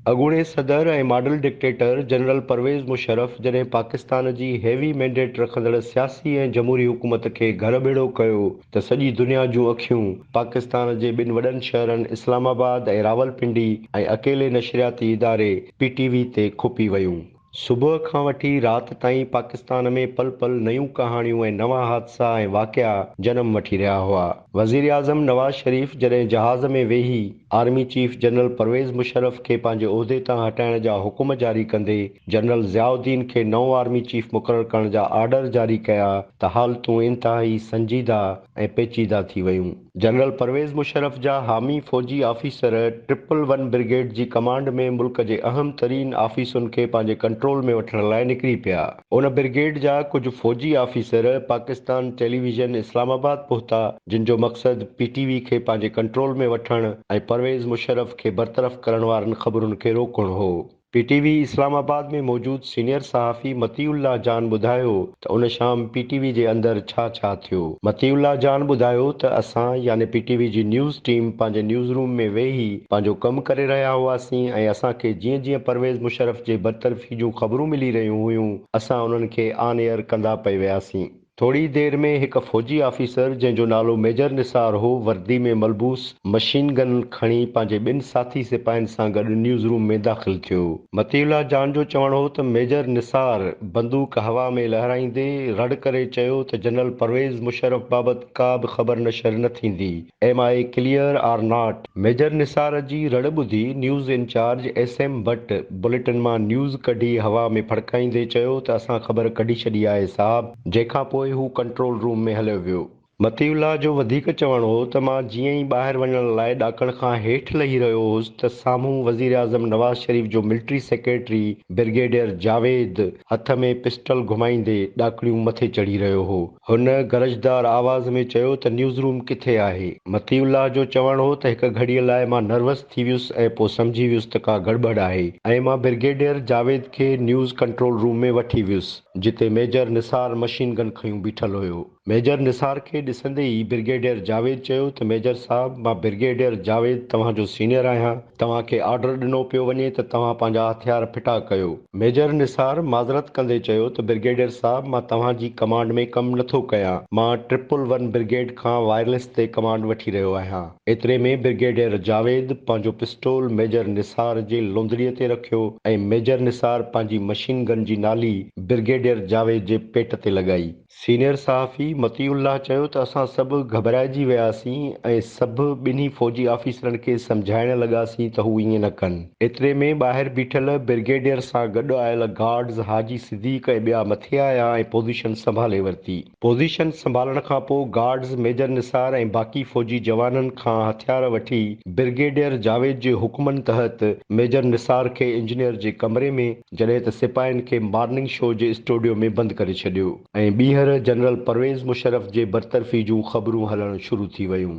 अॻूणे सदर ऐं model dictator general Pervez Musharraf जॾहिं पाकिस्तान जी हेवी मैंडेट रखंदड़ सियासी ऐं जमहूरी हुकूमत खे घर ॿेड़ो कयो त सॼी दुनिया जूं अखियूं पाकिस्तान जे ॿिनि वॾनि शहरनि इस्लामाबाद ऐं रावलपिंडी ऐं अकेले नशरियाती इदारे PTV ते खुपी वयूं। सुबुह खां वठी राति ताईं पाकिस्तान में पल पल नयूं कहाणियूं ऐं नवां हादसा ऐं वाक़िया जनम वठी रहिया हुआ। वज़ीर आज़म नवाज़ शरीफ़ जॾहिं जहाज़ में वेही army chief general Pervez Musharraf खे पंहिंजे उहिदे तां हटाइण जा हुकुम जारी कंदे जनरल ज़ियाउद्दीन खे नओं आर्मी चीफ मुक़ररु करण जा आर्डर जारी कया त हालतूं इंतिहाई संजीदा ऐं पेचीदा थी वयूं। जनरल परवेज़ मुशर्रफ जा हामी फ़ौजी ऑफिसर 111 ब्रिगेड जी कमांड में मुल्क जे अहम तरीन ऑफिसुनि खे पंहिंजे कंट्रोल में वठण लाइ निकिरी पिया। उन ब्रिगेड जा कुझु फ़ौजी ऑफिसर पाकिस्तान टेलीविज़न इस्लामाबाद पहुता, जिन जो मक़सदु PTV खे पंहिंजे कंट्रोल में वठण ऐं परवेज़ मुशर्रफ खे बरतरफ़ करण वारनि ख़बरुनि खे रोकणो हो। PTV इस्लामाबाद में मौजूद सीनियर सहाफ़ी मतीउल्लाह जान ॿुधायो त उन शाम PTV जे अंदरि छा थियो। मतीउल्लाह जान ॿुधायो त असां यानी PTV जी न्यूज़ टीम पंहिंजे न्यूज़ रूम में वेही पंहिंजो कमु करे रहिया हुआसीं ऐं असांखे जीअं जीअं परवेज़ मुशर्रफ जे बरतरफ़ी जूं ख़बरूं मिली रहियूं हुयूं असां उन्हनि खे ऑन एयर कंदा पई वियासीं। थोड़ी देर में हिकु फ़ौजी ऑफिसर जंहिंजो नालो मेजर निसार हो वर्दी में मलबूस मशीन गन खणी पंहिंजे ॿिनि साथी सिपाहियुनि सां गॾु न्यूज़ रूम में दाख़िल थियो। मतीउल्लाह जान जो चवणु हो त मेजर निसार बंदूक हवा में लहराईंदे रड़ करे चयो त जनरल परवेज़ मुशर्रफ बाबति का बि ख़बर नशर न थींदी। MI clear are not. Major Nisar जी रड़ ॿुधी news incharge SM Bhatt bulletin मां न्यूज़ कढी हवा में फड़काईंदे चयो त असां ख़बर कढी छॾी आहे साहब। जंहिंखां पोइ हू कंट्रोल रूम में हलियो वियो। मतीउल्लाह जो वधीक चवणु हो त मां जीअं ई ॿाहिरि वञण लाइ ॾाकण खां हेठि लही रहियो हुउसि त साम्हूं वज़ीर आज़म नवाज़ शरीफ़ जो मिलिट्री सेक्रेटरी ब्रिगेडियर जावेद हथ में पिस्टल घुमाईंदे ॾाकणियूं मथे चढ़ी रहियो हो। हुन गरजदार आवाज़ में चयो त न्यूज़ रूम किथे आहे। मतीउल्लाह जो चवणु हो त हिकु घड़ीअ लाइ मां नर्वस थी वियुसि ऐं पोइ सम्झी वियुसि त का गड़बड़ आहे ऐं मां ब्रिगेडियर जावेद खे न्यूज़ कंट्रोल रूम में वठी वियुसि जिते मेजर निसार मशीन गन खयूं बीठल हुयो। मेजर निसार खे ॾिसंदे ई ब्रिगेडियर जावेद चयो त मेजर साहब मां ब्रिगेडियर जावेद तव्हांजो सीनियर आहियां। तव्हांखे ऑर्डर ॾिनो पियो वञे त तव्हां पंहिंजा हथियार फिटा कयो। मेजर निसार माज़रत कंदे चयो त ब्रिगेडियर साहब मां तव्हांजी कमांड में कमु नथो कयां। मां 111 ब्रिगेड खां वायरलेस ते कमांड वठी रहियो आहियां। एतिरे में ब्रिगेडियर जावेद पंहिंजो पिस्टोल मेजर निसार जे लोंदड़ीअ ते रखियो ऐं मेजर निसार पंहिंजी मशीन गन जी नाली ब्रिगेडियर जावेद जे पेट ते लॻाई। सीनियर सहाफ़ी मतीउल्लाह चयो त असां सभु घबराइजी वियासीं ऐं सभु ॿिन्ही फ़ौजी ऑफिसरनि खे सम्झाइण लॻासीं त हू ईअं न कनि। एतिरे में ॿाहिरि बीठल ब्रिगेडियर सां गॾु आयल गार्ड्स हाजी सिद्दीक़ ऐं ॿिया मथे आया ऐं पोज़ीशन संभाले वरिती। पोज़ीशन संभालण खां पोइ गार्ड्स मेजर निसार ऐं बाक़ी फ़ौजी जवाननि खां हथियार वठी ब्रिगेडियर जावेद जे हुकुमनि तहत मेजर निसार खे इंजीनियर जे कमरे में जॾहिं त सिपाहियुनि खे मॉर्निंग शो जे स्टूडियो में बंदि करे छॾियो ऐं ॿीहर जनरल परवेज़ मुशर्रफ जे बरतरफ़ी जूं ख़बरूं हलण शुरू थी वयूं।